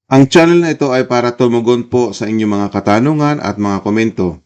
Ang channel na ito ay para tumugon po sa inyong mga katanungan at mga komento.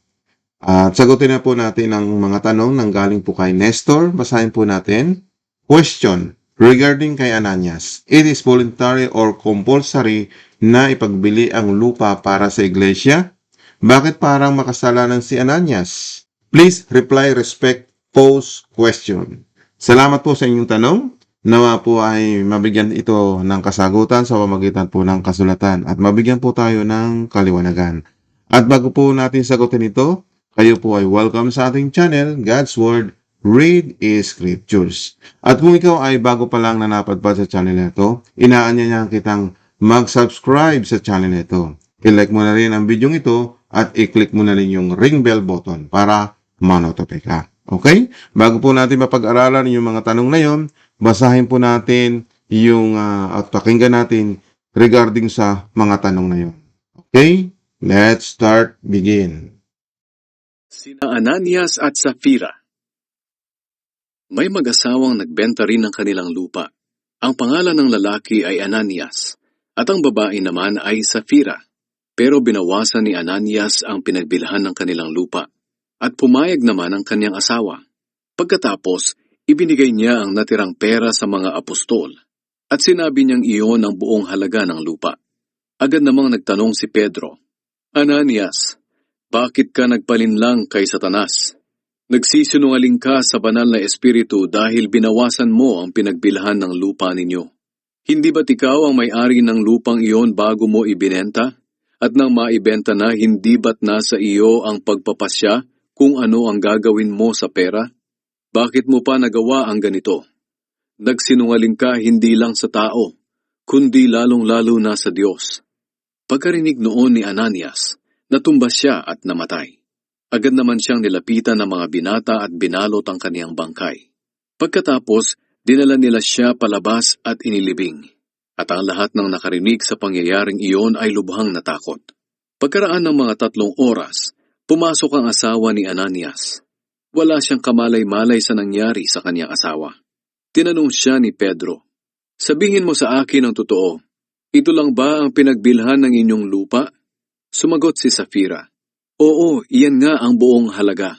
At sagutin na po natin ang mga tanong nang galing po kay Nestor. Basahin po natin. Question regarding kay Ananias. It is voluntary or compulsory na ipagbili ang lupa para sa iglesia? Bakit parang makasalanan si Ananias? Please reply, respect, pose question. Salamat po sa inyong tanong. Nawa po ay mabigyan ito ng kasagutan sa pamamagitan po ng kasulatan at mabigyan po tayo ng kaliwanagan. At bago po natin sagutin ito, kayo po ay welcome sa ating channel, God's Word, Read Scriptures. At kung ikaw ay bago pa lang napadpad sa channel na ito, inaanyayahan kitang mag-subscribe sa channel na ito. I-like mo na rin ang video ito at i-click mo na rin yung ring bell button para manotify ka. Okay? Bago po natin mapag-aralan yung mga tanong na yon, basahin po natin yung at pakinggan natin regarding sa mga tanong na yon. Okay? Let's start, begin. Sina Ananias at Safira. May mag-asawang nagbenta rin ng kanilang lupa. Ang pangalan ng lalaki ay Ananias at ang babae naman ay Safira. Pero binawasan ni Ananias ang pinagbilhan ng kanilang lupa at pumayag naman ang kanyang asawa. Pagkatapos, ibinigay niya ang natirang pera sa mga apostol at sinabi niyang iyon ang buong halaga ng lupa. Agad namang nagtanong si Pedro, Ananias, bakit ka nagpalinlang kay Satanas? Nagsisinungaling ka sa banal na espiritu dahil binawasan mo ang pinagbilhan ng lupa ninyo. Hindi ba't ikaw ang may-ari ng lupang iyon bago mo ibinenta? At nang maibenta na, hindi ba't nasa iyo ang pagpapasya kung ano ang gagawin mo sa pera? Bakit mo pa nagawa ang ganito? Nagsinungaling ka hindi lang sa tao, kundi lalong-lalo na sa Diyos. Pagkarinig noon ni Ananias, natumba siya at namatay. Agad naman siyang nilapitan ng mga binata at binalot ang kaniyang bangkay. Pagkatapos, dinala nila siya palabas at inilibing. At ang lahat ng nakarinig sa pangyayaring iyon ay lubhang natakot. Pagkaraan ng mga 3 oras, pumasok ang asawa ni Ananias. Wala siyang kamalay-malay sa nangyari sa kaniyang asawa. Tinanong siya ni Pedro, sabihin mo sa akin ang totoo, ito lang ba ang pinagbilhan ng inyong lupa? Sumagot si Safira, oo, iyan nga ang buong halaga.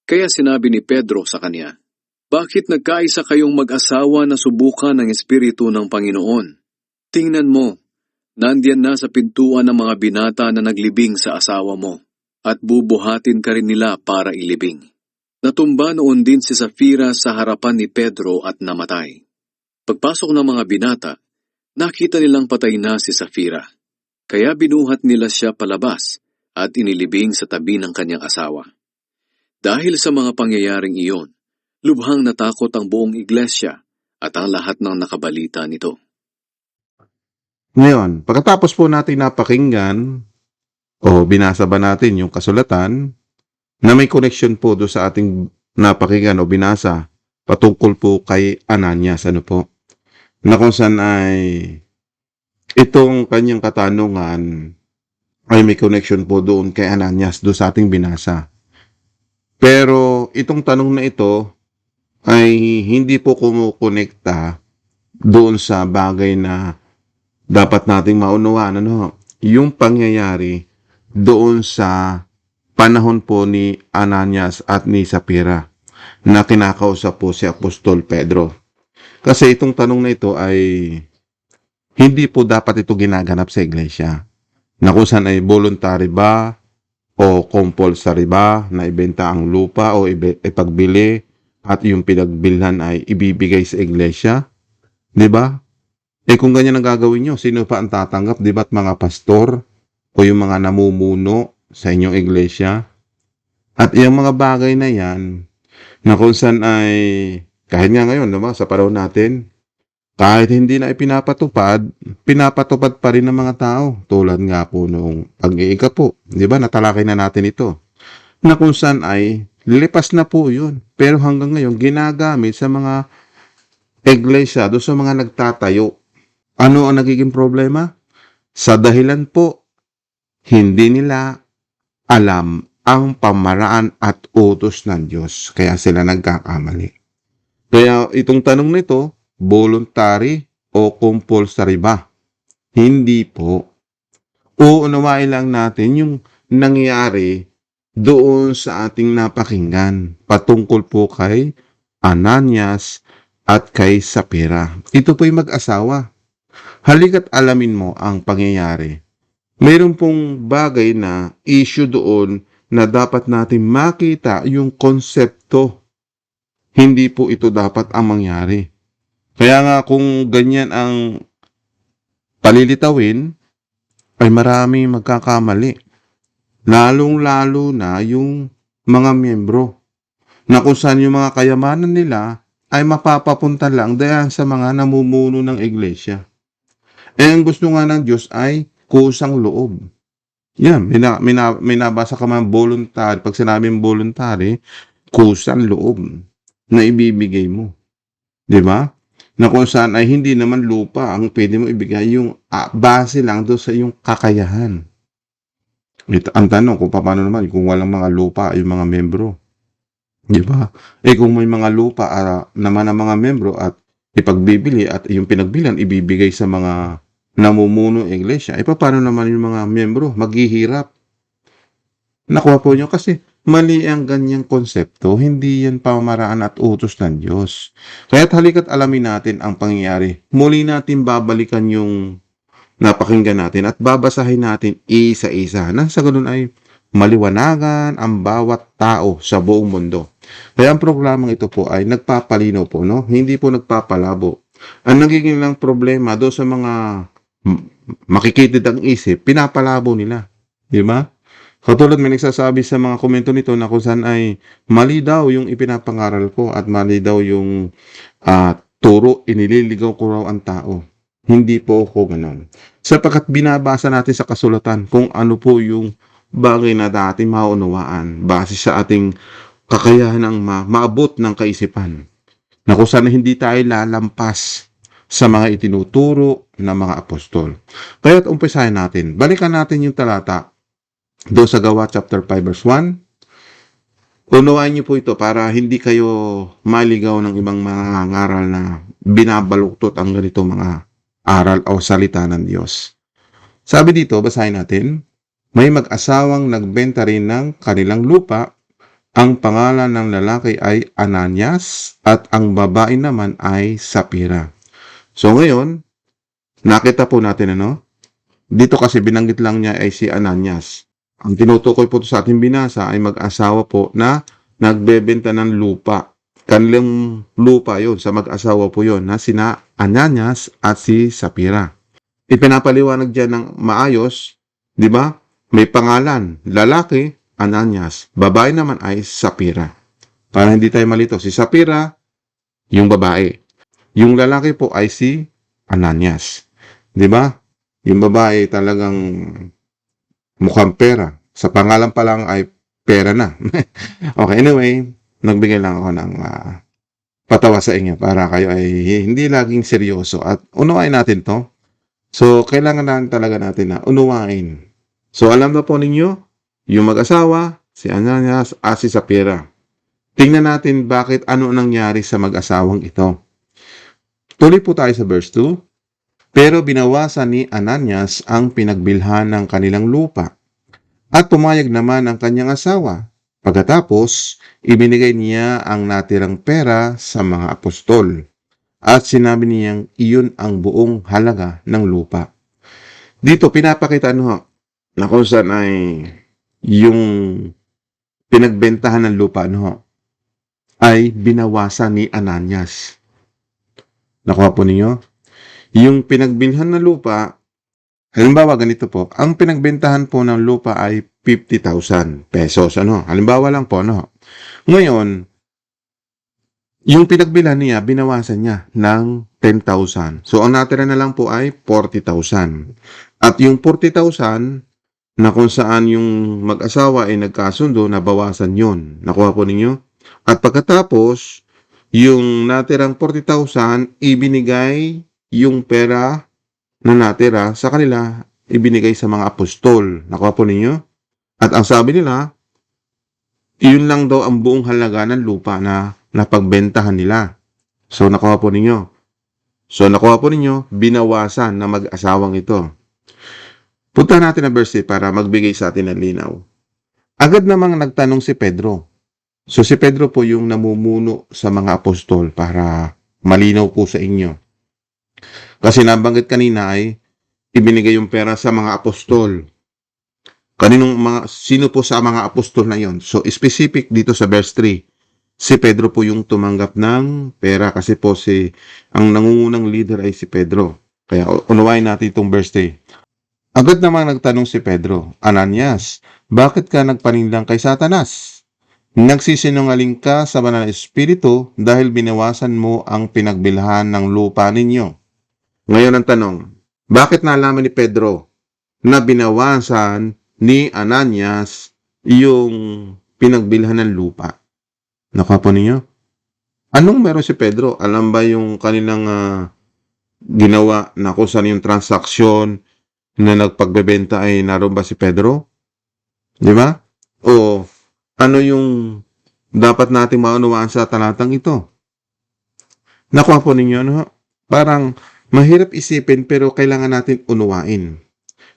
Kaya sinabi ni Pedro sa kanya, bakit nagkaisa kayong mag-asawa na subukan ng Espiritu ng Panginoon? Tingnan mo, nandiyan na sa pintuan ng mga binata na naglibing sa asawa mo, at bubuhatin ka rin nila para ilibing. Natumba noon din si Safira sa harapan ni Pedro at namatay. Pagpasok ng mga binata, nakita nilang patay na si Safira. Kaya binuhat nila siya palabas at inilibing sa tabi ng kanyang asawa. Dahil sa mga pangyayaring iyon, lubhang natakot ang buong iglesia at ang lahat ng nakabalita nito. Ngayon, pagkatapos po natin napakinggan o binasa ba natin yung kasulatan na may connection po do sa ating napakinggan o binasa patungkol po kay Ananias, ano po? Na kung saan ay itong kanyang katanungan ay may connection po doon kay Ananias do sa ating binasa. Pero itong tanong na ito ay hindi po kumukonekta doon sa bagay na dapat nating maunawaan, ano, yung pangyayari doon sa panahon po ni Ananias at ni Safira na kinakausap po si Apostol Pedro. Kasi itong tanong na ito ay hindi po dapat ito ginaganap sa iglesia. Na kung saan ay voluntary ba o compulsory ba na ibenta ang lupa o ipagbili at yung pinagbilhan ay ibibigay sa iglesia. Diba? Kung ganyan ang gagawin nyo, sino pa ang tatanggap? Diba? At mga pastor o yung mga namumuno sa inyong iglesia. At yung mga bagay na yan, na kung saan ay, kahit nga ngayon, diba? Sa panahon natin, kahit hindi na pinapatupad pa rin ng mga tao. Tulad nga po noong pag-iika po. Diba? Natalakay na natin ito. Na kung saan ay, lipas na po yun. Pero hanggang ngayon, ginagamit sa mga iglesia, doon sa mga nagtatayo. Ano ang nagiging problema? Sa dahilan po, hindi nila alam ang pamaraan at utos ng Diyos. Kaya sila nagkakamali. Kaya itong tanong nito, voluntary o compulsory ba? Hindi po. uunawain lang natin yung nangyari doon sa ating napakinggan patungkol po kay Ananias at kay Sapphira. Ito po'y mag-asawa. Halika't alamin mo ang pangyayari. Mayroon pong bagay na issue doon na dapat natin makita yung konsepto. Hindi po ito dapat ang mangyari. Kaya nga kung ganyan ang palilitawin, ay marami magkakamali. Lalong-lalo na yung mga miyembro na kung saan yung mga kayamanan nila ay mapapapunta lang dahil sa mga namumuno ng iglesia. Ang gusto nga ng Diyos ay kusang loob. Yan, may nabasa ka man voluntary. Pag sinabing voluntary, kusang loob na ibibigay mo. Di ba? Na kung saan ay hindi naman lupa ang pwede mo ibigay, yung base lang doon sa yung kakayahan. Ang tanong kung paano naman kung walang mga lupa yung mga membro. Di ba? Kung may mga lupa naman ang mga membro at ipagbibili at yung pinagbilan ibibigay sa mga namumuno iglesia, paano naman yung mga membro maghihirap? Nakuha po nyo kasi mali ang ganyang konsepto, hindi yan pamamaraan at utos ng Diyos. Kaya't halika't alamin natin ang pangyayari. Muli natin babalikan yung napakinggan natin at babasahin natin isa-isa na sa ganun ay maliwanagan ang bawat tao sa buong mundo. Kaya ang programang ito po ay nagpapalinaw po, no? Hindi po nagpapalabo. Ang nagiging lang problema do sa mga makikitid ang isip, pinapalabo nila. Di ba? Katulad may nagsasabi sa mga komento nito na kung saan ay mali daw yung ipinapangaral ko at mali daw yung turo, inililigaw ko raw ang tao. Hindi po ako ganon. Sapagkat binabasa natin sa kasulatan kung ano po yung bagay na dati maunawaan base sa ating kakayahan ng maabot ng kaisipan. Na kung saan hindi tayo lalampas sa mga itinuturo ng mga apostol. Kaya't umpisahan natin. Balikan natin yung talata doon sa Gawa chapter 5 verse 1. Unawain niyo po ito para hindi kayo maligaw ng ibang mga ngaral na binabaluktot ang ganito mga aral o salita ng Diyos. Sabi dito, basahin natin, may mag-asawang nagbenta rin ng kanilang lupa. Ang pangalan ng lalaki ay Ananias at ang babae naman ay Sapphira. So ngayon, nakita po natin dito kasi binanggit lang niya ay si Ananias. Ang tinutukoy po sa ating binasa ay mag-asawa po na nagbebenta ng lupa. Kanilang lupa yon sa mag-asawa po yon na sina Ananias at si Sapphira. Ipinapaliwanag dyan ng maayos, di ba? May pangalan, lalaki, Ananias. Babae naman ay Sapphira. Para hindi tayo malito, si Sapphira, yung babae. Yung lalaki po ay si Ananias. Di ba? Yung babae talagang mukhang pera. Sa pangalan pa lang ay pera na. Okay, anyway, nagbigay lang ako ng patawa sa inyo para kayo ay hindi laging seryoso. At unawain natin to. So, kailangan na talaga natin na unawain. So, alam na po ninyo, yung mag-asawa, si Ananias at si Sapphira. Tingnan natin bakit ano nangyari sa mag-asawang ito. Tuloy po tayo sa verse 2. Pero binawasan ni Ananias ang pinagbilhan ng kanilang lupa. At pumayag naman ang kanyang asawa. Pagkatapos, ibinigay niya ang natirang pera sa mga apostol. At sinabi niyang iyon ang buong halaga ng lupa. Dito pinapakita na kung saan ay yung pinagbentahan ng lupa ay binawasan ni Ananias. Nakuha po ninyo? Yung pinagbilhan ng lupa, halimbawa ganito po, ang pinagbentahan po ng lupa ay 50,000 pesos. Halimbawa lang po, Ngayon, yung pinagbilhan niya, binawasan niya ng 10,000. So, ang natira na lang po ay 40,000. At yung 40,000, na kung saan yung mag-asawa ay nagkasundo, nabawasan yun. Nakuha po ninyo? At pagkatapos, yung natirang 40,000, ibinigay yung pera na natira sa kanila, ibinigay sa mga apostol. Nakuha po ninyo? At ang sabi nila, yun lang daw ang buong halaga ng lupa na napagbentahan nila. So, nakuha po ninyo. Binawasan na mag-asawang ito. Punta natin ang verse 8 para magbigay sa atin ng linaw. Agad namang nagtanong si Pedro. So si Pedro po yung namumuno sa mga apostol para malinaw po sa inyo. Kasi nabanggit kanina ay ibinigay yung pera sa mga apostol. Sino po sa mga apostol na yon? So specific dito sa verse 3. Si Pedro po yung tumanggap ng pera kasi po ang nangungunang leader ay si Pedro. Kaya unawain natin itong verse 3. Agad namang nagtanong si Pedro, Ananias, bakit ka nagpaninlang kay Satanas? Nagsisinungaling ka sa banal na espiritu dahil binawasan mo ang pinagbilhan ng lupa ninyo. Ngayon ang tanong, bakit nalaman ni Pedro na binawasan ni Ananias yung pinagbilhan ng lupa? Nakuha po ninyo? Anong meron si Pedro? Alam ba yung kanilang ginawa na kung saan yung transaksyon na nagpagbebenta ay naroon ba si Pedro? Di ba? O ano yung dapat nating maunawaan sa talatang ito? Nakuha po ninyo, no? Parang mahirap isipin pero kailangan natin unawain.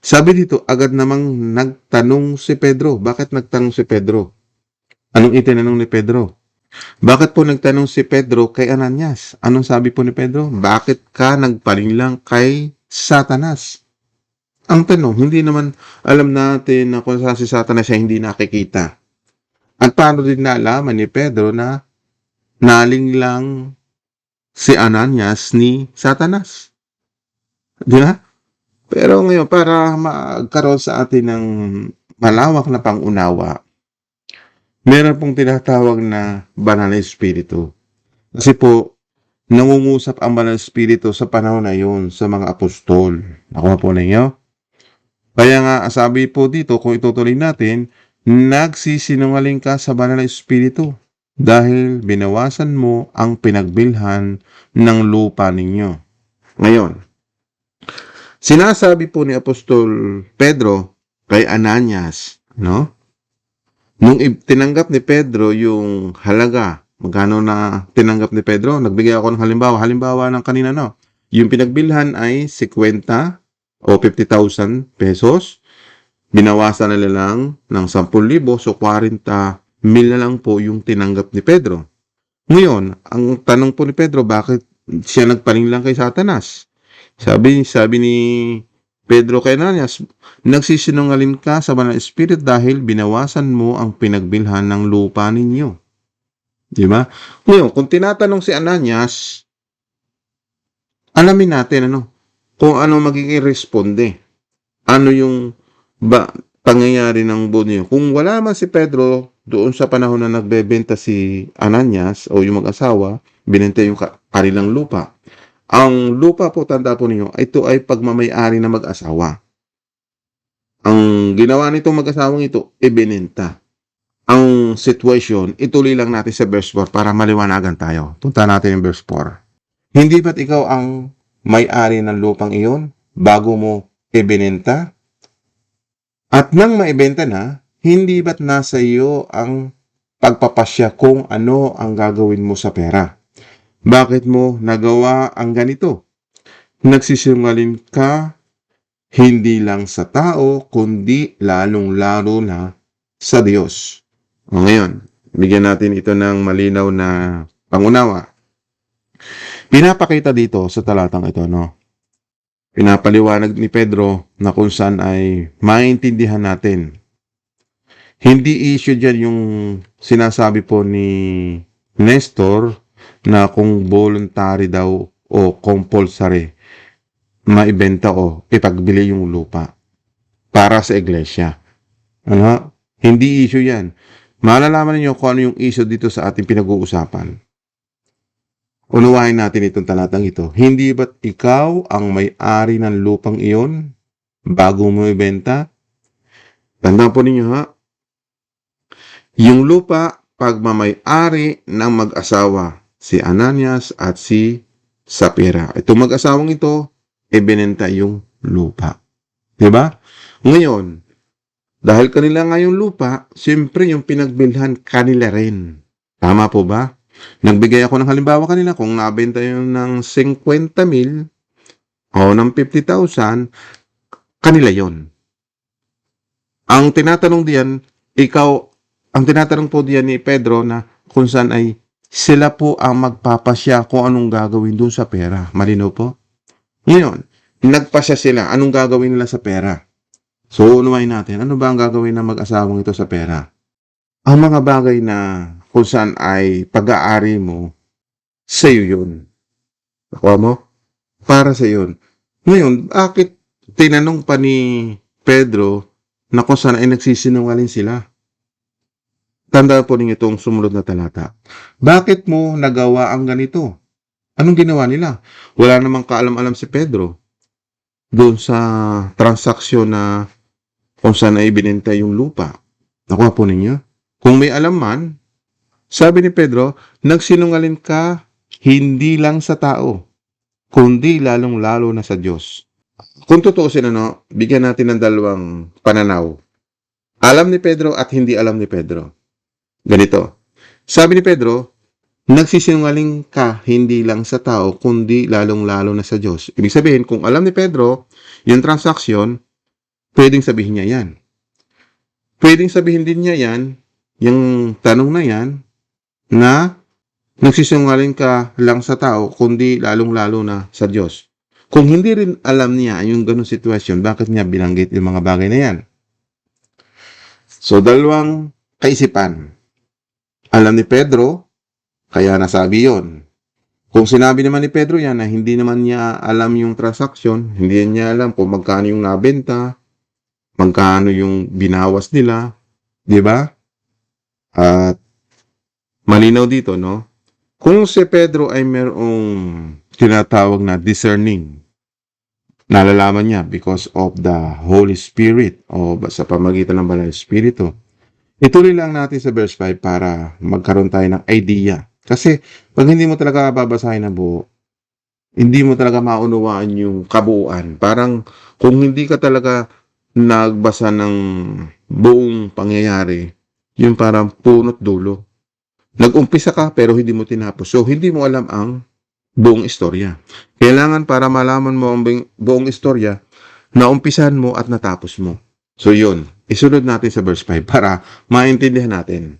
Sabi dito, agad namang nagtanong si Pedro. Bakit nagtanong si Pedro? Anong itinanong ni Pedro? Bakit po nagtanong si Pedro kay Ananias? Anong sabi po ni Pedro? Bakit ka nagpaninlang kay Satanas? Ang tanong, hindi naman alam natin na kung saan si Satanas ay hindi nakikita. At paano din nalaman ni Pedro na naling lang si Ananias ni Satanas? Di ba? Pero ngayon, para magkaroon sa atin ng malawak na pangunawa, meron pong tinatawag na banal na espiritu. Kasi po, nangungusap ang banal na espiritu sa panahon na yun sa mga apostol. Nakuha po ninyo? Kaya nga, sabi po dito, kung itutuloy natin, nagsisinungaling ka sa banal na espiritu dahil binawasan mo ang pinagbilhan ng lupa ninyo. Ngayon, sinasabi po ni Apostol Pedro kay Ananias, no? Nung tinanggap ni Pedro yung halaga, magkano na tinanggap ni Pedro? Nagbigay ako ng halimbawa. Halimbawa ng kanina, no? Yung pinagbilhan ay 50 o 50,000 pesos. Binawasan nila lang ng 10,000, so 40,000 na lang po yung tinanggap ni Pedro. Ngayon, ang tanong po ni Pedro, bakit siya nagpaninlang kay Satanas? Sabi ni Pedro kay Ananias, nagsisinungaling ka sa banal na espiritu dahil binawasan mo ang pinagbilhan ng lupa ninyo. Di ba? Ngayon, kung tinatanong si Ananias, alamin natin kung ano magiging responde. Ano yung pangyayari ng buo niyo. Kung wala man si Pedro doon sa panahon na nagbebenta si Ananias o yung mag-asawa, binenta yung kanilang lupa. Ang lupa po, tanda po ninyo, ito ay pagmamay-ari na mag-asawa. Ang ginawa nitong mag-asawang ito, ibinenta. Ang situation, ituloy lang natin sa verse 4 para maliwanagan tayo. Punta natin yung verse 4. Hindi ba't ikaw ang may-ari ng lupang iyon bago mo ibinenta? At nang maibenta na, hindi ba't nasa iyo ang pagpapasya kung ano ang gagawin mo sa pera? Bakit mo nagawa ang ganito? Nagsisinungaling ka hindi lang sa tao, kundi lalong-lalo na sa Diyos. O ngayon, bigyan natin ito ng malinaw na pangunawa. Pinapakita dito sa talatang ito, pinapaliwanag ni Pedro na kung saan ay maintindihan natin. Hindi issue dyan yung sinasabi po ni Nestor na kung voluntary daw o compulsory maibenta o ipagbili yung lupa para sa iglesia. Hindi issue yan. Malalaman niyo kung ano yung issue dito sa ating pinag-uusapan. Unawain natin itong talatang ito. Hindi ba't ikaw ang may-ari ng lupang iyon bago mo ibenta? Tandaan po ninyo yung lupa, pagmamay-ari ng mag-asawa, si Ananias at si Sapphira. Itong mag-asawang ito, ibinenta yung lupa. Diba? Ngayon, dahil kanila nga yung lupa, siyempre yung pinagbilhan kanila rin. Tama po ba? Nagbigay ako ng halimbawa kanina, kung nabenta yun ng 50,000 o ng 50,000, kanila yon. Ang tinatanong diyan, ang tinatanong po diyan ni Pedro na kung saan ay sila po ang magpapasya kung anong gagawin doon sa pera. Malinaw po? Ngayon, nagpasya sila. Anong gagawin nila sa pera? So, unawain natin. Ano ba ang gagawin ng mag-asawang ito sa pera? Ang mga bagay na kung saan ay pag-aari mo, sa'yo yun. Nakuha mo? Para sa yun. Ngayon, bakit tinanong pa ni Pedro na kung saan ay nagsisinungaling sila? Tandaan po ninyo itong sumunod na talata. Bakit mo nagawa ang ganito? Anong ginawa nila? Wala namang kaalam-alam si Pedro doon sa transaksyon na kung saan ay binenta yung lupa. Nakuha po ninyo? Kung may alam man, sabi ni Pedro, nagsinungaling ka hindi lang sa tao, kundi lalong-lalo na sa Diyos. Kung tutuusin, bigyan natin ng dalawang pananaw. Alam ni Pedro at hindi alam ni Pedro. Ganito. Sabi ni Pedro, nagsisinungaling ka hindi lang sa tao, kundi lalong-lalo na sa Diyos. Ibig sabihin, kung alam ni Pedro yung transaksyon, pwedeng sabihin niya yan. Pwedeng sabihin din niya yan, yung tanong na yan, na nagsisinungaling ka lang sa tao, kundi lalong-lalo na sa Diyos. Kung hindi rin alam niya yung ganung sitwasyon, bakit niya binanggit yung mga bagay na yan? So, dalawang kaisipan. Alam ni Pedro, kaya nasabi yon. Kung sinabi naman ni Pedro yan na hindi naman niya alam yung transaksyon, hindi niya alam kung magkano yung nabenta, magkano yung binawas nila, di ba? At malinaw dito, no? Kung si Pedro ay mayroong tinatawag na discerning, nalalaman niya because of the Holy Spirit o sa pamagitan ng Banal Espiritu. Ituloy lang natin sa verse 5 para magkaroon tayo ng idea. Kasi pag hindi mo talaga babasahin na buo, hindi mo talaga maunawaan yung kabuuan. Parang kung hindi ka talaga nagbasa ng buong pangyayari, yung parang punot dulo. Nag-umpisa ka pero hindi mo tinapos. So, hindi mo alam ang buong istorya. Kailangan para malaman mo ang buong istorya, naumpisahan mo at natapos mo. So, yun. Isunod natin sa verse 5 para maintindihan natin.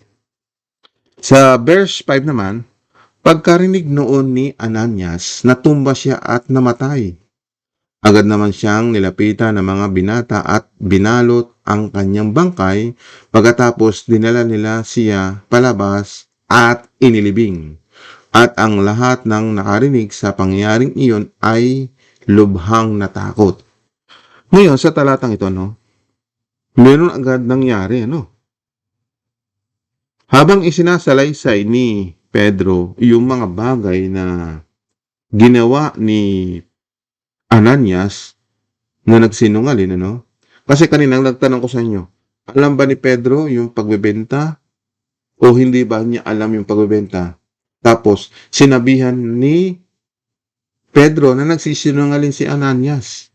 Sa verse 5 naman, pagkarinig noon ni Ananias, natumba siya at namatay. Agad naman siyang nilapitan ng mga binata at binalot ang kanyang bangkay, pagkatapos dinala nila siya palabas at inilibing. At ang lahat ng nakarinig sa pangyayaring iyon ay lubhang natakot. Ngayon, sa talatang ito, meron agad nangyari, Habang isinasalaysay ni Pedro yung mga bagay na ginawa ni Ananias na nagsinungaling, Kasi kanina nagtanong ko sa inyo, alam ba ni Pedro yung pagbebenta o hindi ba niya alam yung pagbebenta? Tapos, sinabihan ni Pedro na nagsisinungaling si Ananias.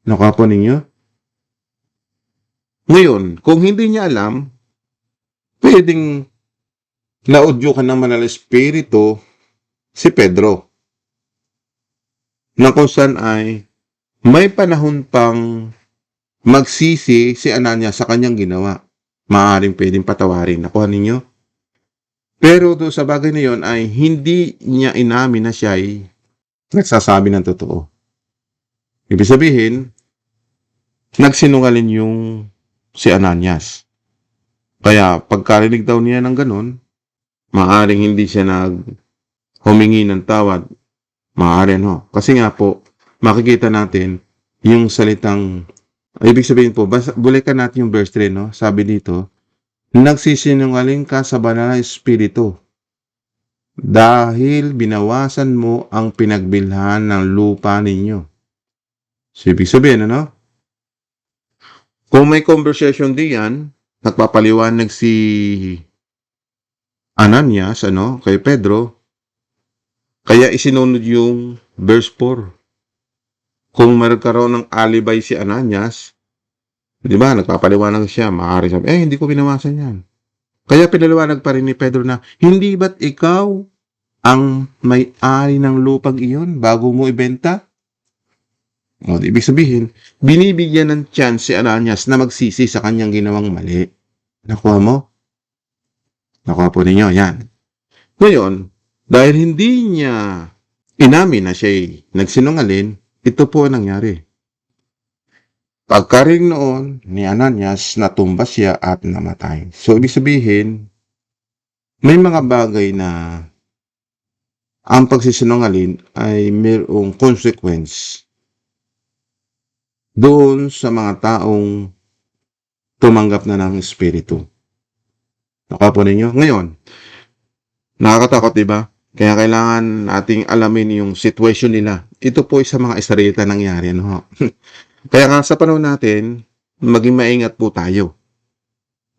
Nakuha po ninyo? Ngayon, kung hindi niya alam, pwedeng naudyo ka ng Banal Espiritu si Pedro. Na kung saan ay may panahon pang magsisi si Ananias sa kanyang ginawa. Maaaring pwedeng patawarin. Nakuha ninyo? Pero doon sa bagay na yon ay hindi niya inamin na siya ay nagsasabi ng totoo. Ibig sabihin, nagsinungaling yung si Ananias. Kaya pagkarinig daw niya ng ganun, maaaring hindi siya humingi ng tawad. Maaaring Kasi nga po, makikita natin yung salitang, ibig sabihin po, bulikan natin yung verse 3, Sabi dito, nagsisinungaling ka sa Banal na Espiritu dahil binawasan mo ang pinagbilhan ng lupa ninyo. So, ibig sabihin, Kung may conversation diyan, nagpapaliwanag si Ananias, kay Pedro, kaya isinunod yung verse 4. Kung magkaroon ng alibay si Ananias, di ba, nagpapaliwanag siya, maaari sabi, hindi ko binawasan yan. Kaya pinaliwanag pa rin ni Pedro na, hindi ba't ikaw ang may-ari ng lupang iyon bago mo ibenta? O, ibig sabihin, binibigyan ng chance si Ananias na magsisi sa kanyang ginawang mali. Nakuha mo? Nakuha po ninyo, yan. Ngayon, dahil hindi niya inamin na siya'y nagsinungaling, ito po ang nangyari. Pagkaring noon ni Ananias, natumba siya at namatay. So, ibig sabihin, may mga bagay na ang pagsisinungaling ay mayroong consequence doon sa mga taong tumanggap na ng Espiritu. Nakuha po ninyo? Ngayon, nakakatakot, di ba? Kaya kailangan nating alamin yung situation nila. Ito po ay sa mga Israelita nangyari. Ano? Kaya nga sa panahon natin, maging maingat po tayo.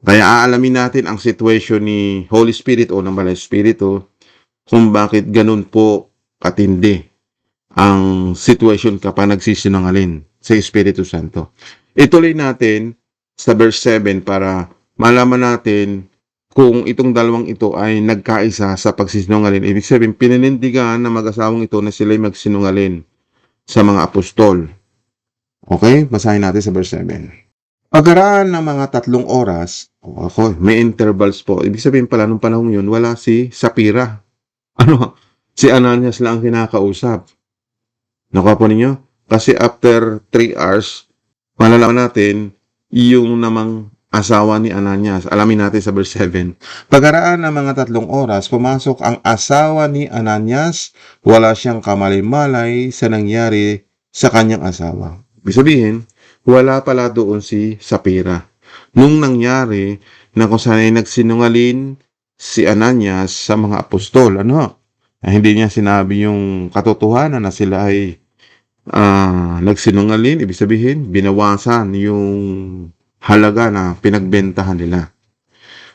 Kaya aalamin natin ang situation ni Holy Spirit o ng Banal Espiritu kung bakit ganun po katindi ang situation kapag nagsisinungaling sa Espiritu Santo. Ituloy natin sa verse 7 para malaman natin kung itong dalawang ito ay nagkaisa sa pagsisinungaling. Ibig sabihin, pininindigan ng mag-asawang ito na sila'y magsinungaling sa mga apostol. Okay? Basahin natin sa verse 7. Pagkaraan ng mga 3 oras, may intervals po. Ibig sabihin pala, nung panahon yun, wala si Sapphira. Si Ananias lang ang kinakausap. Nakuha po ninyo? Kasi after 3 hours, malalaman natin yung namang asawa ni Ananias. Alamin natin sa verse 7. Pagkaraan ng mga 3 oras, pumasok ang asawa ni Ananias. Wala siyang kamalimalay sa nangyari sa kanyang asawa. Ibig sabihin, wala pala doon si Sapphira. Nung nangyari na kung saan ay nagsinungaling si Ananias sa mga apostol, hindi niya sinabi yung katotohanan na sila ay nagsinungaling, ibig sabihin, binawasan yung halaga na pinagbentahan nila.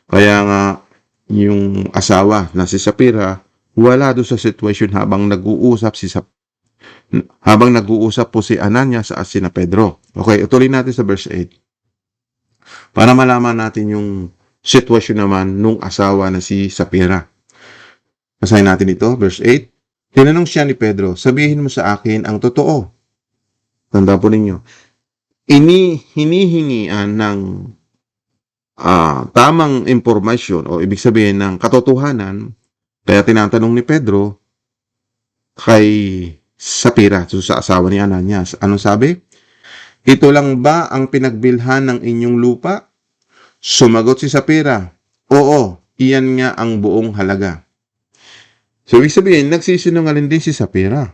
Kaya nga, yung asawa na si Sapphira, wala doon sa situation habang nag-uusap po si Ananias at sina Pedro. Okay, ituloy natin sa verse 8. Para malaman natin yung sitwasyon naman nung asawa na si Sapphira. Basahin natin ito, verse 8. Tinanong siya ni Pedro, sabihin mo sa akin ang totoo. Tanda po ninyo. Hinihingian ng tamang impormasyon o ibig sabihin ng katotohanan. Kaya tinatanong ni Pedro kay Sapphira, sa asawa ni Ananias. Anong sabi? Ito lang ba ang pinagbilhan ng inyong lupa? Sumagot si Sapphira, oo, iyan nga ang buong halaga. So, ibig sabihin, nagsisinungaling din si Sapphira.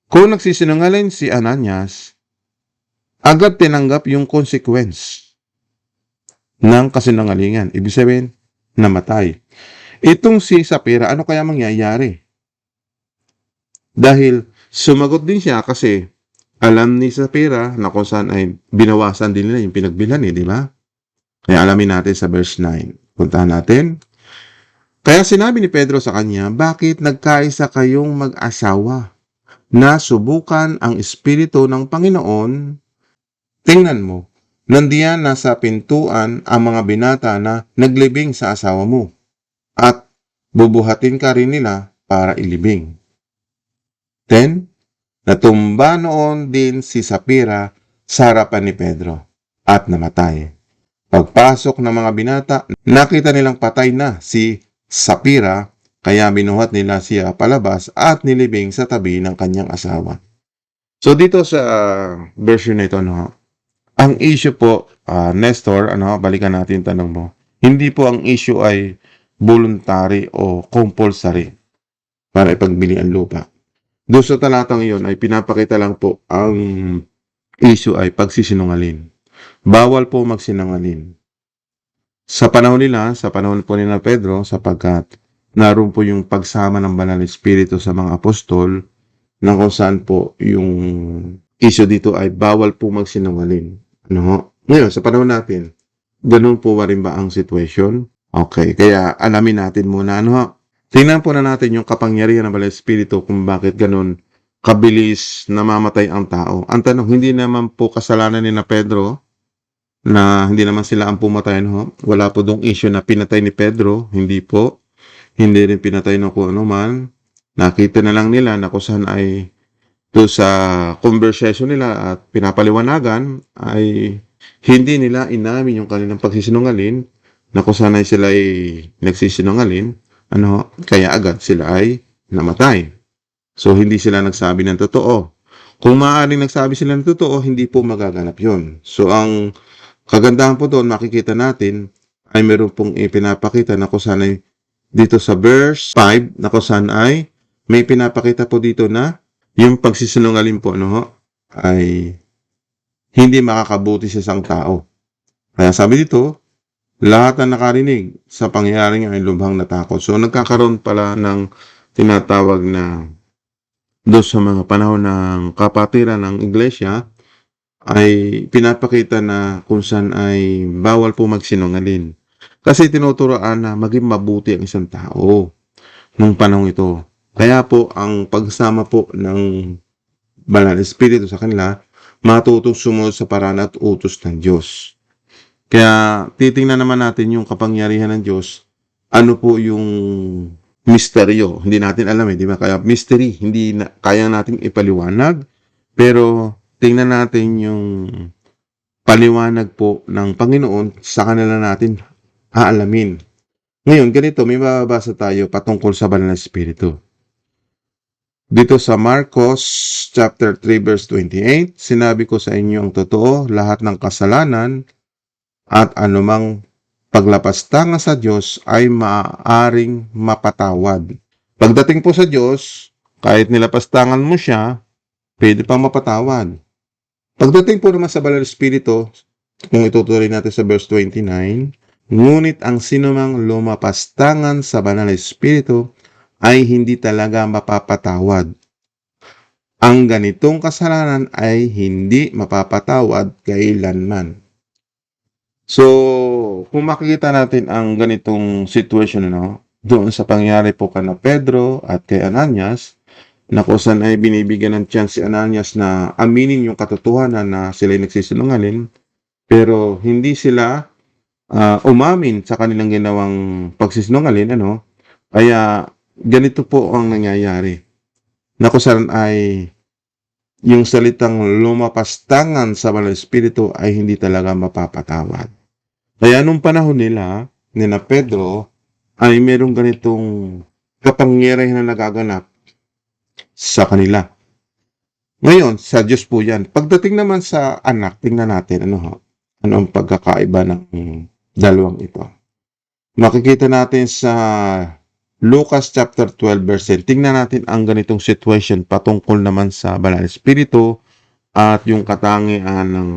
Kung nagsisinungaling si Ananias, agad tinanggap yung consequence ng kasinungalingan. Ibig sabihin, namatay. Itong si Sapphira, ano kaya mangyayari? Dahil sumagot din siya kasi alam ni Sapphira na kung saan ay binawasan din nila yung pinagbilhan, di ba? Kaya alamin natin sa verse 9. Puntahan natin. Kaya sinabi ni Pedro sa kanya, bakit nagkaisa kayong mag-asawa na subukan ang Espiritu ng Panginoon? Tingnan mo, nandiyan nasa pintuan ang mga binata na naglibing sa asawa mo at bubuhatin ka rin nila para ilibing. 10. Natumba noon din si Sapphira sa harapan ni Pedro at namatay. Pagpasok ng mga binata, nakita nilang patay na si Sapphira, kaya binuhat nila siya palabas at nilibing sa tabi ng kanyang asawa. So dito sa version na ito, ang issue po, Nestor, balikan natin yung tanong mo. Hindi po ang issue ay voluntary o compulsory para ipagbili ang lupa. Doon sa talatang iyon ay pinapakita lang po ang issue ay pagsisinungaling. Bawal po magsinungaling. Sa panahon po nila Pedro, sapagkat naroon po yung pagsama ng Banal Espiritu sa mga apostol, na kung saan po yung issue dito ay bawal po magsinungaling. Ngayon, sa panahon natin, ganun po rin ba ang situation? Okay, kaya alamin natin muna, tingnan po na natin yung kapangyarihan ng Banal Espiritu kung bakit ganun kabilis namamatay ang tao. Ang tanong, hindi naman po kasalanan ni na Pedro na hindi naman sila ang pumatay. Wala po dong issue na pinatay ni Pedro. Hindi po. Hindi rin pinatay ng kung ano man. Nakita na lang nila na kung saan ay do sa conversation nila at pinapaliwanagan ay hindi nila inamin yung kanilang pagsisinungaling na kung sana'y sila ay nagsisinungaling, kaya agad sila ay namatay. So, hindi sila nagsabi ng totoo. Kung maaaring nagsabi sila ng totoo, hindi po magaganap yun. So, ang kagandahan po doon, makikita natin, ay meron pong ipinapakita na kung saan ay dito sa verse 5, na kung saan ay may pinapakita po dito na yung pagsisinungaling po, ay hindi makakabuti sa isang tao. Kaya sabi dito, lahat na nakarinig sa pangyayaring ay lubhang natakot. So, nagkakaroon pala ng tinatawag na doon sa mga panahon ng kapatiran ng iglesia, ay pinapakita na kung saan ay bawal po magsinungaling. Kasi tinuturoan na maging mabuti ang isang tao nung panahon ito. Kaya po, ang pagsama po ng Banal na Espiritu sa kanila, matutong sumunod sa paraan at utos ng Diyos. Kaya titingnan naman natin yung kapangyarihan ng Diyos, ano po yung misteryo. Hindi natin alam di ba? Kaya mystery, hindi na, kaya nating ipaliwanag, pero tingnan natin yung paliwanag po ng Panginoon sa kanila natin aalamin. Ngayon, ganito, may mababasa tayo patungkol sa Banal na Espiritu. Dito sa Marcos chapter 3 verse 28, sinabi ko sa inyo ang totoo, lahat ng kasalanan at anumang paglapastangan sa Diyos ay maaaring mapatawad. Pagdating po sa Diyos, kahit nilapastangan mo siya, pwede pang mapatawad. Pagdating po naman sa Banal na Espiritu, kung itutuloy natin sa verse 29, ngunit ang sinumang lumapastangan sa Banal na Espiritu ay hindi talaga mapapatawad. Ang ganitong kasalanan ay hindi mapapatawad kailanman. So, kung makikita natin ang ganitong situation, doon sa pangyari po kana Pedro at kay Ananias, na kung saan ay binibigyan ng chance si Ananias na aminin yung katotohanan na sila'y nagsisinungaling, pero hindi sila umamin sa kanilang ginawang pagsisinungaling, kaya ganito po ang nangyayari. Na kung saan ay yung salitang lumapastangan sa Banal na Espiritu ay hindi talaga mapapatawad. Kaya nung panahon nila, nina Pedro, ay merong ganitong kapangyarihan na nagaganap sa kanila. Ngayon, sa Diyos po yan. Pagdating naman sa anak, tingnan natin ano ang pagkakaiba ng dalawang ito. Makikita natin sa Lucas chapter 12 verse 10. Tingnan natin ang ganitong situation patungkol naman sa Banal na Espiritu at yung katangian ng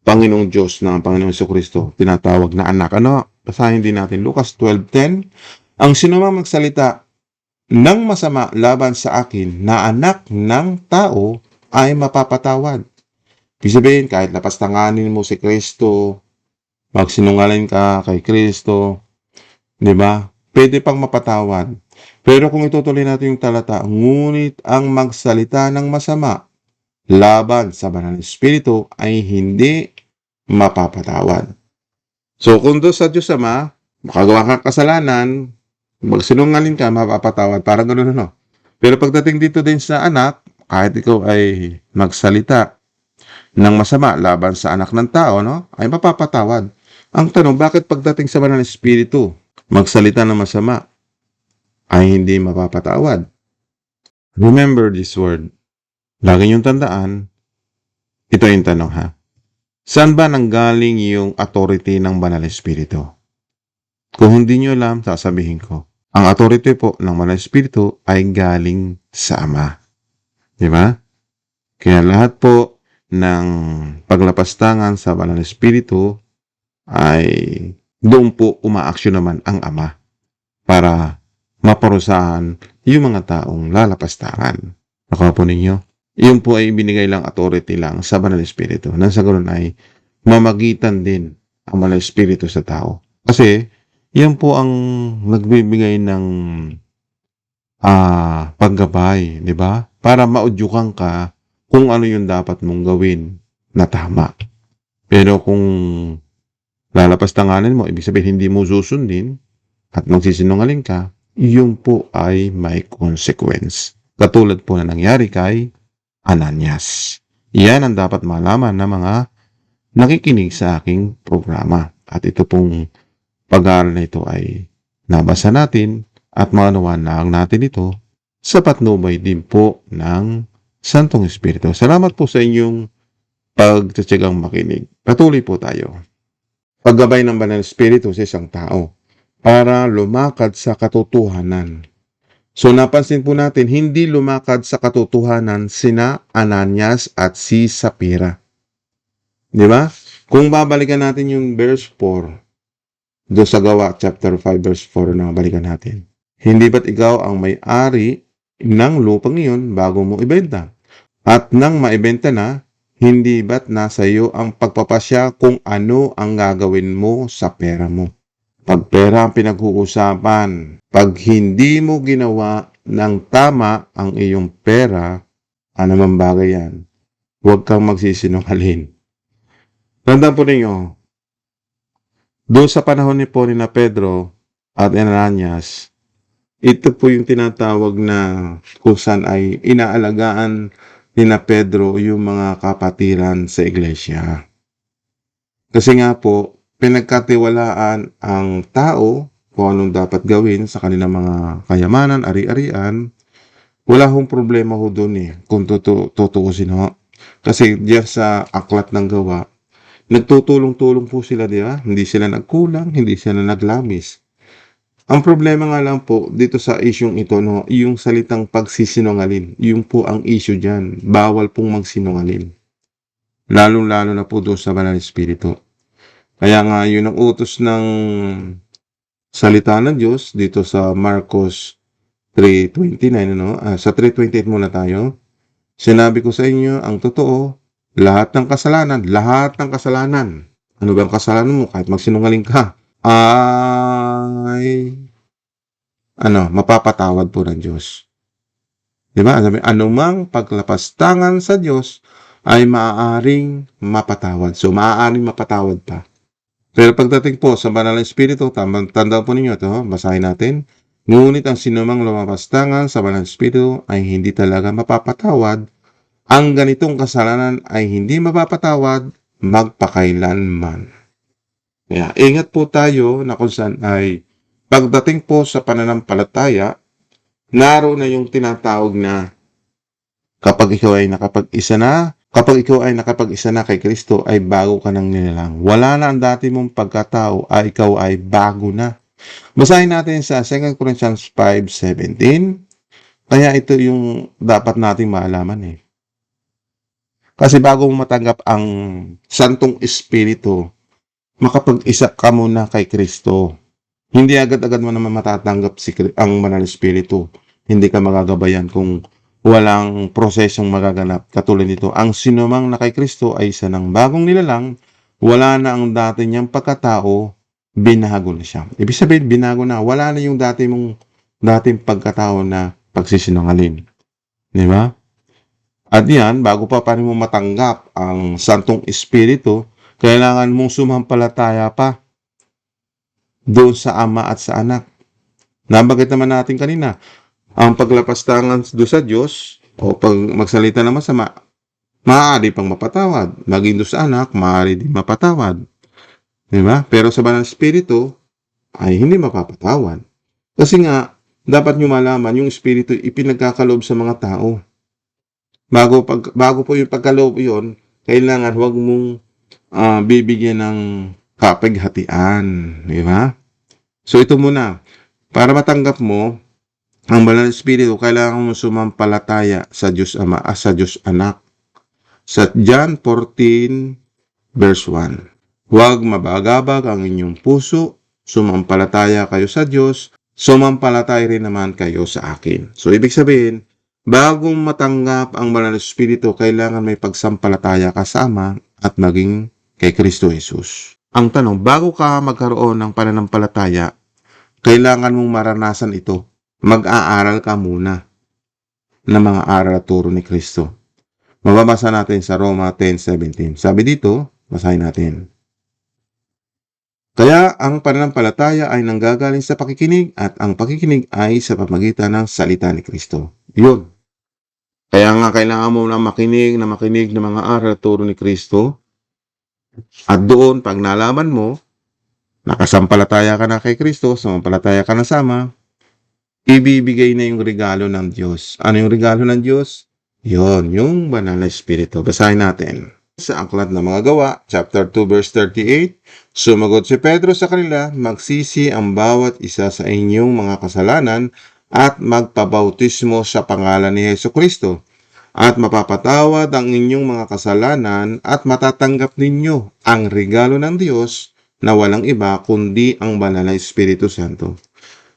Panginoong Diyos na ang Panginoong Jesucristo, tinatawag na anak. Basahin din natin Lucas 12:10. Ang sinumang magsalita ng masama laban sa akin na anak ng tao ay mapapatawad. Ibig sabihin, kahit lapastanganin mo si Kristo, magsinungaling ka kay Kristo, di ba? Pwede pang mapatawad. Pero kung itutuloy natin yung talata, ngunit ang magsalita ng masama laban sa Banal na Espiritu ay hindi mapapatawad. So, kung doon sa Diyos Ama, makagawa kang kasalanan, magsinungaling ka, mapapatawad. Parang gano'n, Pero pagdating dito din sa anak, kahit ikaw ay magsalita ng masama laban sa anak ng tao, ay mapapatawad. Ang tanong, bakit pagdating sa Banal na Espiritu, magsalita ng masama ay hindi mapapatawad? Remember this word. Lagi niyong tandaan, ito yung tanong Saan ba nanggaling yung authority ng Banal na Espiritu? Kung hindi niyo alam, sasabihin ko. Ang authority po ng Banal na Espiritu ay galing sa Ama. Di ba? Kaya lahat po ng paglapastangan sa Banal na Espiritu ay doon po umaaksyon naman ang Ama para maparusahan yung mga taong lalapastangan. Nakuha po ninyo? Yun po ay binigay lang authority lang sa Banal na Espiritu. Nang sa ganoon ay mamagitan din ang Banal na Espiritu sa tao. Kasi yan po ang nagbibigay ng paggabay, di ba? Para maudyukan ka kung ano yung dapat mong gawin na tama. Pero kung lalapastanganin mo, ibig sabihin hindi mo susundin at magsisinungaling ka, yun po ay may consequence. Katulad po na nangyari kay Ananias. Yan ang dapat malaman ng mga nakikinig sa aking programa. At ito pong pag-aaral na ito ay nabasa natin at maunawaan lang natin ito sa patnubay din po ng Santong Espiritu. Salamat po sa inyong pagtitiyagang makinig. Patuloy po tayo. Paggabay ng Banal na Espiritu sa isang tao para lumakad sa katotohanan. So napansin po natin, hindi lumakad sa katotohanan sina Ananias at si Sapphira. Di ba? Kung babalikan natin yung verse 4, doon sa Gawa chapter 5 verse 4 na balikan natin. Hindi ba't ikaw ang may-ari ng lupang iyon bago mo ibenta? At nang maibenta na, hindi ba't nasa iyo ang pagpapasya kung ano ang gagawin mo sa pera mo? Pag pera ang pinag-uusapan, pag hindi mo ginawa ng tama ang iyong pera, anumang bagay yan, huwag kang magsisinungaling. Tandaan po ninyo, doon sa panahon ni po ni na Pedro at Ananias, ito po yung tinatawag na kung saan ay inaalagaan ni na Pedro yung mga kapatiran sa iglesia. Kasi nga po, pinagkatiwalaan ang tao kung anong dapat gawin sa kanilang mga kayamanan, ari-arian. Wala hong problema ho doon kung tutuusin ho. Kasi diyan sa aklat ng Gawa, nagtutulong-tulong po sila, di ba? Hindi sila nagkulang, hindi sila naglabis. Ang problema nga lang po dito sa isyong ito, no, yung salitang pagsisinungaling, yung po ang issue dyan. Bawal pong magsinungaling. Lalong-lalo na po doon sa Banal na Espiritu. Kaya nga, yun ang utos ng salita ng Diyos dito sa Marcos 3:29, ano? Sa 3:28 muna tayo. Sinabi ko sa inyo ang totoo, lahat ng kasalanan. Ano ba ang kasalanan mo? Kahit magsinungaling ka, ay mapapatawad po ng Diyos. Diba? Anumang paglapastangan sa Diyos ay maaaring mapatawad. So, maaaring mapatawad pa. Pero pagdating po sa Banal na Espiritu, tanda po ninyo ito, basahin natin. Ngunit ang sinumang lumapastangan sa Banal na Espiritu ay hindi talaga mapapatawad. Ang ganitong kasalanan ay hindi mapapatawad magpakailanman. Kaya ingat po tayo na kung saan ay pagdating po sa pananampalataya, naroon na yung tinatawag na kapag ikaw ay nakapag-isa na kay Kristo ay bago ka nang nilalang. Wala na ang dati mong pagkatao ay ikaw ay bago na. Basahin natin sa 2 Corinthians 5:17. Kaya ito yung dapat nating maalaman Kasi bago mo matanggap ang Santong Espiritu, makapag-isa ka muna kay Kristo. Hindi agad-agad mo naman matatanggap ang Banal na Espiritu. Hindi ka magagabayan kung walang prosesong magaganap. Katulad nito, ang sinumang na kay Kristo ay isa ng bagong nilalang, wala na ang dati niyang pagkatao, binago na siya. Ibig sabihin, binago na. Wala na yung dating pagkatao na pagsisinungaling. Di ba? At yan, bago pa rin mo matanggap ang Santong Espiritu, kailangan mong sumampalataya pa doon sa Ama at sa Anak. Nabanggit naman natin kanina, ang paglapastangan doon sa Diyos o pag magsalita ng masama, maaari pang mapatawad. Maging doon sa Anak, maaari din mapatawad. Diba? Pero sa Banal na Espiritu, ay hindi mapapatawad. Kasi nga, dapat nyo malaman, yung Espiritu ipinagkakaloob sa mga tao. Bago po yung pagkaloob yun, kailangan huwag mong bibigyan ng kapighatian. Di ba? So ito muna. Para matanggap mo ang Banal na Espiritu, kailangan mo sumampalataya sa Diyos Ama at sa Diyos Anak. Sa John 14 verse 1. Huwag mabagabag ang inyong puso, sumampalataya kayo sa Diyos, sumampalataya rin naman kayo sa akin. So ibig sabihin, bago matanggap ang Banal na Espiritu, kailangan may pagsampalataya ka sa Ama at maging kay Kristo Jesus. Ang tanong, bago ka magkaroon ng pananampalataya, kailangan mong maranasan ito. Mag-aaral ka muna ng mga aral at turo ni Kristo. Mababasa natin sa Roma 10:17. Sabi dito, basahin natin. Kaya ang pananampalataya ay nanggagaling sa pakikinig at ang pakikinig ay sa pamamagitan ng salita ni Kristo. Yun. Kaya nga kailangan mo na makinig ng mga aral at turo ni Kristo. At doon, pag nalaman mo, nakasampalataya ka na kay Kristo, sumampalataya ka na sama, ibibigay na yung regalo ng Diyos. Ano yung regalo ng Diyos? Yon, yung banal na Espiritu. Basahin natin. Sa Aklat ng Mga Gawa, chapter 2, verse 38, sumagot si Pedro sa kanila, magsisi ang bawat isa sa inyong mga kasalanan at magpabautismo sa pangalan ni Hesukristo. At mapapatawad ang inyong mga kasalanan at matatanggap ninyo ang regalo ng Diyos na walang iba kundi ang banal na Espiritu Santo.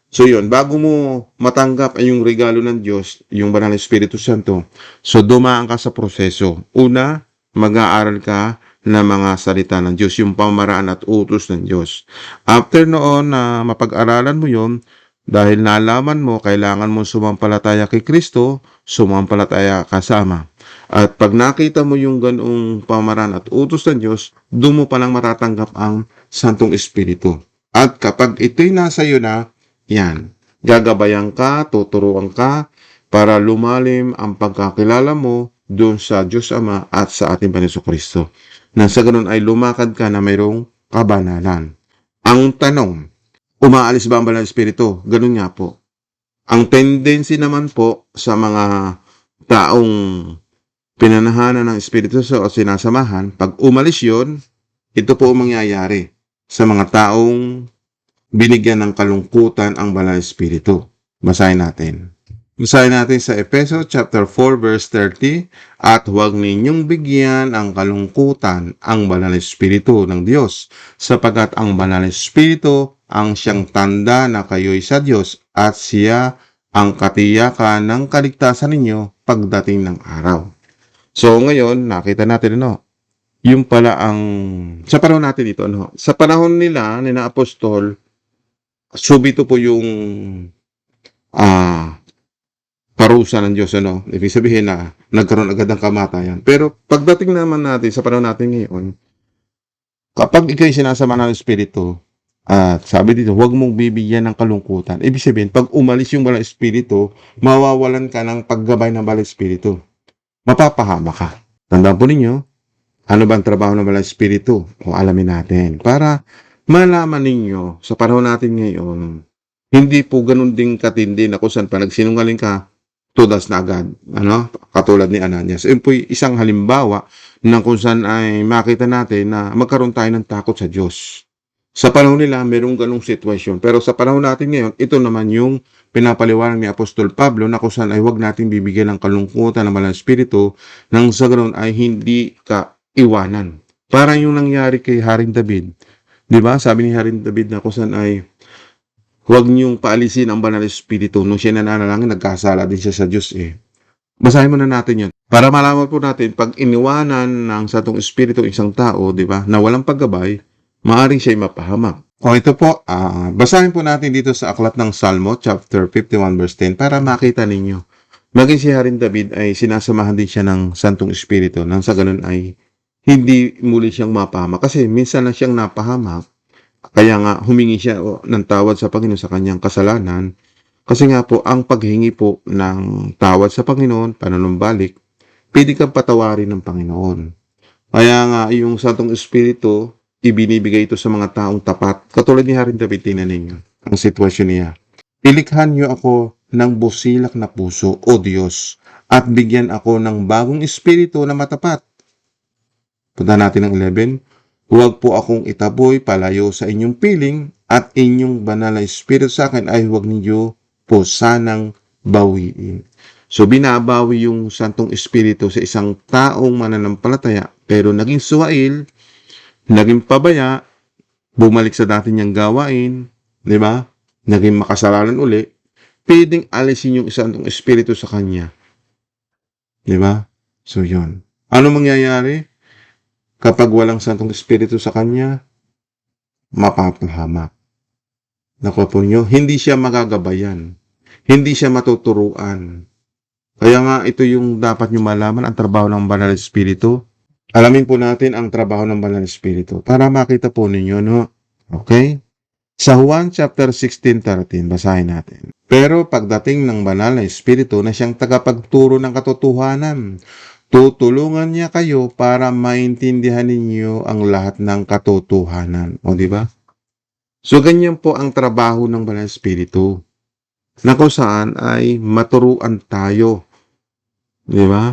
So yun, bago mo matanggap ay yung regalo ng Diyos, yung banal na Espiritu Santo, so dumaan ka sa proseso. Una, mag-aaral ka ng mga salita ng Diyos, yung pamaraan at utos ng Diyos. After noon na mapag-aralan mo yun, dahil nalaman mo, kailangan mo sumampalataya kay Kristo, sumampalataya kasama. At pag nakita mo yung ganung pamaraan at utos ng Diyos, doon mo palang matatanggap ang Santong Espiritu. At kapag ito'y nasa iyo na, yan, gagabayan ka, tuturuan ka, para lumalim ang pagkakilala mo doon sa Diyos Ama at sa ating Panginoon Kristo. Na sa ganun ay lumakad ka na mayroong kabanalan. Ang tanong, umaalis ba ang banal na Espiritu? Ganun nga po. Ang tendency naman po sa mga taong pinanahanan ng Espiritu o sinasamahan, pag umalis yon, ito po ang mangyayari sa mga taong binigyan ng kalungkutan ang banal na Espiritu. Basahin natin. Basahin natin sa Efeso chapter 4 verse 30, at huwag ninyong bigyan ang kalungkutan ang banal na Espiritu ng Diyos, sapagkat ang banal na Espiritu ang siyang tanda na kayo'y sa Diyos at siya ang katiyakan ng kaligtasan ninyo pagdating ng araw. So ngayon, nakita natin yung pala ang sa panahon natin dito, sa panahon nila ni na apostol, subito po yung parusa ng Diyos, ibig sabihin na nagkaroon agad ng kamatayan. Pero pagdating naman natin sa panahon natin ngayon, kapag ikaw'y sinasama ng Espiritu, at sabi dito, huwag mong bibigyan ng kalungkutan. Ibig sabihin, pag umalis yung banal na Espiritu, mawawalan ka ng paggabay ng banal na Espiritu. Mapapahama ka. Tandaan po ninyo, ano ba ang trabaho ng banal na Espiritu? O alamin natin. Para malaman ninyo, sa panahon natin ngayon, hindi po ganun ding katindi na kung saan pa nagsinungaling ka, tudas na agad. Katulad ni Ananias. Yun po isang halimbawa ng kung saan ay makita natin na magkaroon tayo ng takot sa Diyos. Sa panahon nila, merong ganung sitwasyon. Pero sa panahon natin ngayon, ito naman yung pinapaliwanag ni Apostol Pablo na kung saan ay huwag natin bibigyan ng kalungkutan ng banal na Espiritu nang sa ganoon ay hindi ka iwanan. Parang yung nangyari kay Haring David. Diba? Sabi ni Haring David na kung saan ay huwag niyong paalisin ang banal na Espiritu. Nung siya nananalangin, nagkasala din siya sa Diyos Basahin muna natin yun. Para malaman po natin, pag iniwanan ng Santong Espiritu isang tao, diba, na walang paggabay, maaaring siya'y mapahamak. O ito po, basahin po natin dito sa Aklat ng Salmo, chapter 51, verse 10, para makita ninyo. Maging si Haring David ay sinasamahan din siya ng Santong Espiritu, nang sa ganun ay hindi muli siyang mapahamak. Kasi minsan na siyang napahamak, kaya nga humingi siya ng tawad sa Panginoon sa kanyang kasalanan. Kasi nga po, ang paghingi po ng tawad sa Panginoon, panunumbalik, pwede kang patawarin ng Panginoon. Kaya nga, yung Santong Espiritu, ibinibigay ito sa mga taong tapat. Katulad ni Haring David, tingnan ninyo ang sitwasyon niya. Ilikhan niyo ako ng busilak na puso, O Diyos, at bigyan ako ng bagong espiritu na matapat. Punta natin ang 11. Huwag po akong itaboy palayo sa inyong piling, at inyong banal na espiritu sa akin ay huwag niyo po sanang bawiin. So binabawi yung Santong Espiritu sa isang taong mananampalataya, pero naging suwail, naging pabaya, bumalik sa dati niyang gawain, di ba? Naging makasalanan uli, pwedeng alisin yung Santong Espiritu sa kanya. Di ba? So yun. Ano mangyayari? Kapag walang Santong Espiritu sa kanya, mapapahamak. Nakuha po nyo, hindi siya magagabayan. Hindi siya matuturuan. Kaya nga, ito yung dapat nyo malaman, ang trabaho ng Banal na Espiritu. Alamin po natin ang trabaho ng Banal na Espiritu para makita po ninyo, Okay? Sa Juan chapter 16:13, basahin natin. Pero pagdating ng banal na Espiritu na siyang tagapagturo ng katotohanan, tutulungan niya kayo para maintindihan ninyo ang lahat ng katotohanan. O, di ba? So, ganyan po ang trabaho ng banal na Espiritu, na kung saan ay maturuan tayo, di ba?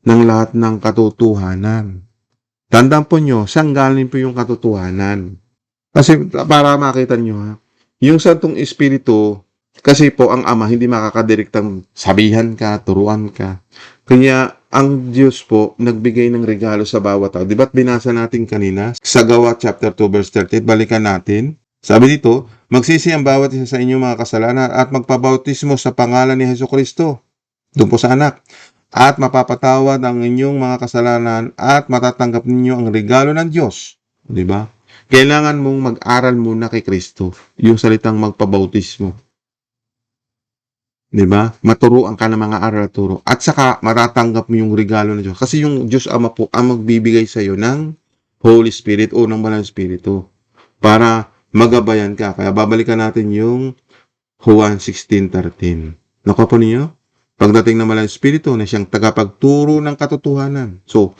Ng lahat ng katotohanan. Tandaan po nyo, saan galing po yung katotohanan? Kasi para makita nyo ha, yung Santong Espiritu, kasi po ang Ama hindi makakadirektang sabihan ka, turuan ka. Kanya ang Diyos po nagbigay ng regalo sa bawat tao. Di ba't binasa natin kanina sa Gawa chapter 2 verse 30, balikan natin. Sabi dito, magsisi ang bawat isa sa inyong mga kasalanan at magpabautismo sa pangalan ni Hesukristo. Doon po sa anak. At mapapatawad ang inyong mga kasalanan at matatanggap ninyo ang regalo ng Diyos. Di ba? Kailangan mong mag-aral muna kay Kristo. Yung salitang magpabautismo. Di ba? Maturuan ka ng mga aral at turo. At saka, matatanggap mo yung regalo ng Diyos. Kasi yung Diyos Ama po ang magbibigay sa iyo ng Holy Spirit o ng Banal Espiritu para magabayan ka. Kaya babalikan natin yung Juan 16:13. Nakuha po ninyo? Pagdating ng Banal Espiritu na siyang tagapagturo ng katotohanan. So,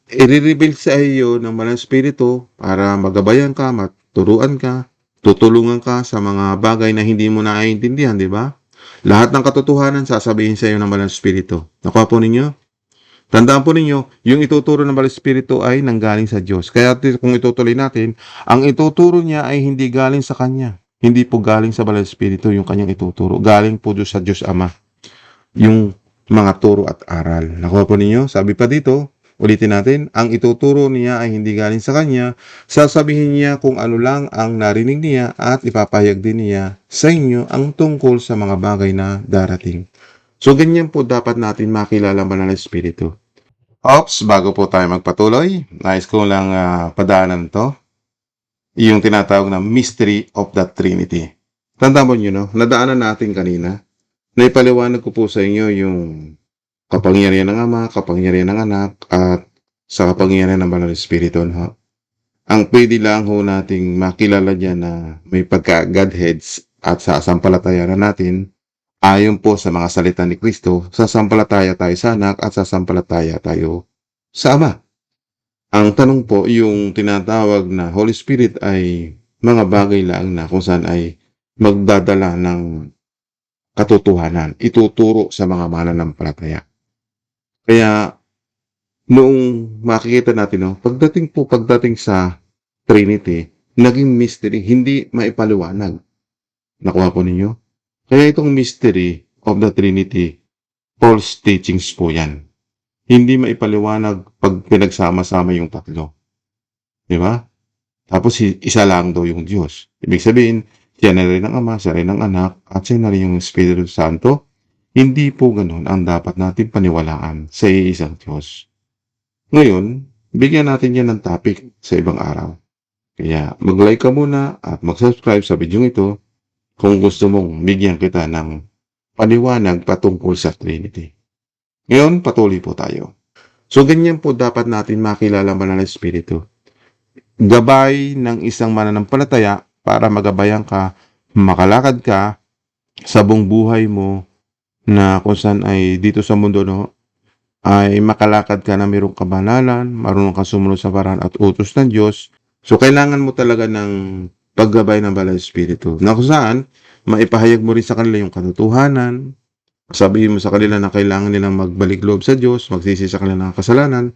i-reveal sa iyo ng Banal Espiritu para magabayan ka, maturuan ka, tutulungan ka sa mga bagay na hindi mo naiintindihan, di ba? Lahat ng katotohanan sasabihin sa iyo ng Banal Espiritu. Nakuha po ninyo? Tandaan po ninyo, yung ituturo ng Banal Espiritu ay nanggaling sa Diyos. Kaya kung itutuloy natin, ang ituturo niya ay hindi galing sa Kanya. Hindi po galing sa Banal Espiritu yung Kanyang ituturo. Galing po doon sa Diyos Ama. Yung mga turo at aral. Nakuha po ninyo? Sabi pa dito, ulitin natin, ang ituturo niya ay hindi galing sa Kanya, sasabihin niya kung ano lang ang narinig niya at ipapahayag din niya sa inyo ang tungkol sa mga bagay na darating. So, ganyan po dapat natin makilala ang Banal na Espiritu. Ops, bago po tayo magpatuloy, nais ko lang padaanan to, yung tinatawag na Mystery of the Trinity. Tandaan mo nyo, no? Nadaanan natin kanina, naipaliwanag ko po sa inyo yung kapangyarihan ng Ama, kapangyarihan ng Anak, at sa kapangyarihan ng Banal na Espiritu. No? Ang pwede lang ho nating makilala dyan na may pagka-Godheads at sa sampalatayanan natin, ayon po sa mga salita ni Kristo, sasampalataya tayo sa Anak at sasampalataya tayo sa Ama. Ang tanong po, yung tinatawag na Holy Spirit ay mga bagay lang na kung saan ay magdadala ng katotohanan, ituturo sa mga mananampalataya. Kaya, noong makikita natin, no, pagdating sa Trinity, naging mystery, hindi maipaliwanag. Nakuha po ninyo? Kaya itong mystery of the Trinity, false teachings po yan. Hindi maipaliwanag pag pinagsama-sama yung tatlo. Di ba? Tapos isa lang daw yung Diyos. Ibig sabihin, siya na rin ang Ama, siya rin ang Anak, at siya na rin yung Espiritu Santo. Hindi po ganun ang dapat natin paniwalaan sa iisang Diyos. Ngayon, bigyan natin yan ng topic sa ibang araw. Kaya mag-like ka muna at mag-subscribe sa video ito kung gusto mong bigyan kita ng paliwanag patungkol sa Trinity. Ngayon, patuloy po tayo. So, ganyan po dapat natin makilala ang Banal na Espiritu. Gabay ng isang mananampalataya para magabayan ka, makalakad ka sa buong buhay mo na kung saan ay dito sa mundo, no, ay makalakad ka na mayroong kabanalan, marunong ka sumunod sa paraan at utos ng Diyos. So, kailangan mo talaga ng paggabay ng Banal na Espiritu. Na kung saan, maipahayag mo rin sa kanila yung katotohanan, sabihin mo sa kanila na kailangan nilang magbalik loob sa Diyos, magsisi sa kanila ng kasalanan,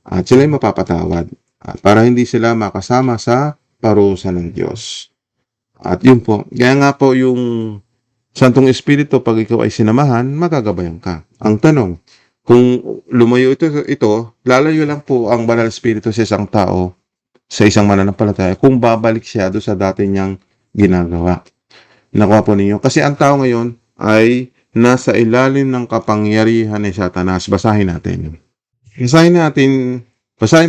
at sila ay mapapatawad. At para hindi sila makasama sa parusa ng Diyos. At yun po, kaya nga po yung Santong Espiritu, pag ikaw ay sinamahan, magagabayan ka. Ang tanong, kung lumayo ito, lalayo lang po ang Banal na Espiritu sa isang tao, sa isang mananampalataya, kung babalik siya doon sa dati niyang ginagawa. Nakuha po ninyo. Kasi ang tao ngayon ay nasa ilalim ng kapangyarihan ni Satanas. Basahin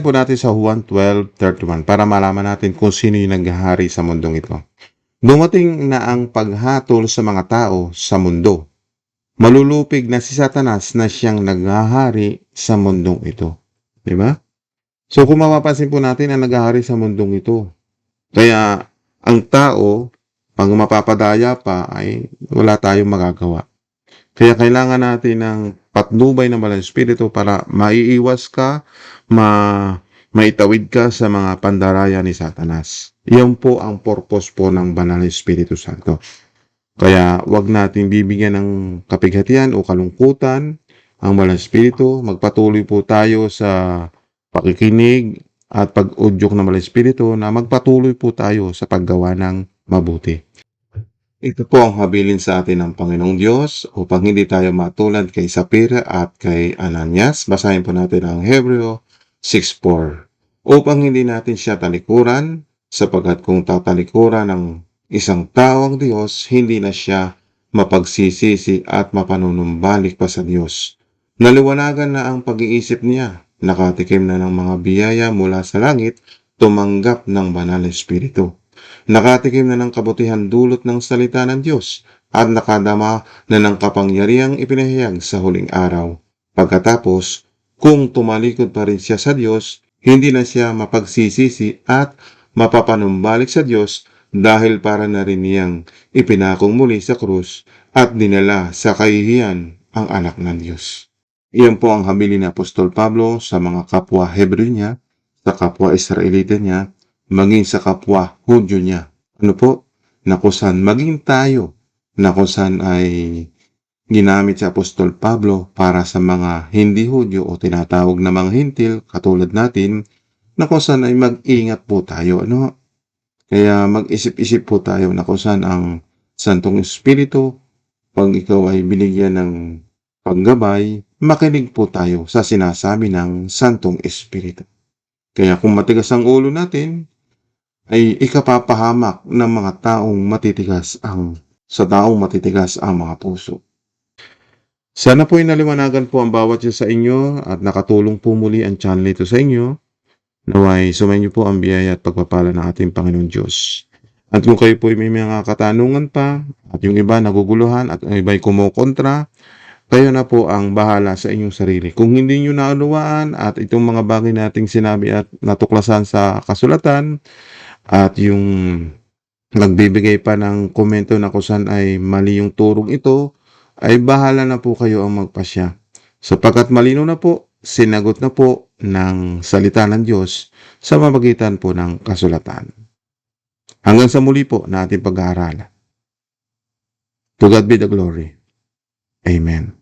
po natin sa Juan 12:31 para malaman natin kung sino yung naghahari sa mundong ito. Dumating na ang paghatol sa mga tao sa mundo. Malulupig na si Satanas na siyang naghahari sa mundong ito. Diba? So kung mapapansin po natin ang naghahari sa mundong ito. Kaya ang tao pag mapapadaya pa ay wala tayong magagawa. Kaya kailangan natin ng patnubay ng Banal na Espiritu para maiiwas ka, maitawid ka sa mga pandaraya ni Satanas. Iyon po ang purpose po ng Banal na Espiritu Santo. Kaya wag nating bibigyan ng kapighatian o kalungkutan ang Banal na Espiritu. Magpatuloy po tayo sa pakikinig at pag-udyok ng Banal na Espiritu na magpatuloy po tayo sa paggawa ng mabuti. Ito po ang habilin sa atin ng Panginoong Diyos upang hindi tayo matulad kay Sapphira at kay Ananias. Basahin po natin ang Hebreo 6:4. Upang hindi natin siya talikuran, sapagkat kung tatalikuran ng isang tao ang Diyos, hindi na siya mapagsisisi at mapanunumbalik pa sa Diyos. Naliwanagan na ang pag-iisip niya, nakatikim na ng mga biyaya mula sa langit, tumanggap ng Banal na Espiritu. Nakatikim na ng kabutihan dulot ng salita ng Diyos at nakadama na ng kapangyarihang ipinahayag sa huling araw. Pagkatapos, kung tumalikod pa rin siya sa Diyos, hindi na siya mapagsisisi at mapapanumbalik sa Diyos dahil para na rin niyang ipinakong muli sa krus at dinala sa kahihiyan ang anak ng Diyos. Iyan po ang habilin ni Apostol Pablo sa mga kapwa Hebreo niya, sa kapwa Israelita niya, maging sa kapwa Hudyo niya. Ano po? Na kung saan maging tayo, na kung saan ay ginamit si Apostol Pablo para sa mga hindi Hudyo o tinatawag na mga hintil, katulad natin, na kung saan ay mag-ingat po tayo. Ano? Kaya mag-isip-isip po tayo na kung saan ang Santong Espiritu, pag ikaw ay binigyan ng paggabay, makinig po tayo sa sinasabi ng Santong Espiritu. Kaya kung matigas ang ulo natin, ay ikapapahamak ng mga taong matitigas ang mga puso. Sana po inaliwanagan po ang bawat isa sa inyo at nakatulong po muli ang channel ito sa inyo. Naway sumayin niyo po ang biyaya at pagpapala ng ating Panginoon Diyos. At kung kayo po may mga katanungan pa at yung iba naguguluhan at yung iba ay kumukontra, kayo na po ang bahala sa inyong sarili. Kung hindi nyo naunawaan at itong mga bagay nating sinabi at natuklasan sa kasulatan, at yung nagbibigay pa ng komento na kung saan ay mali yung turong ito, ay bahala na po kayo ang magpasya. Sapagkat malino na po, sinagot na po ng salita ng Diyos sa mamagitan po ng kasulatan. Hanggang sa muli po na ating pag-aaral. To God be the glory. Amen.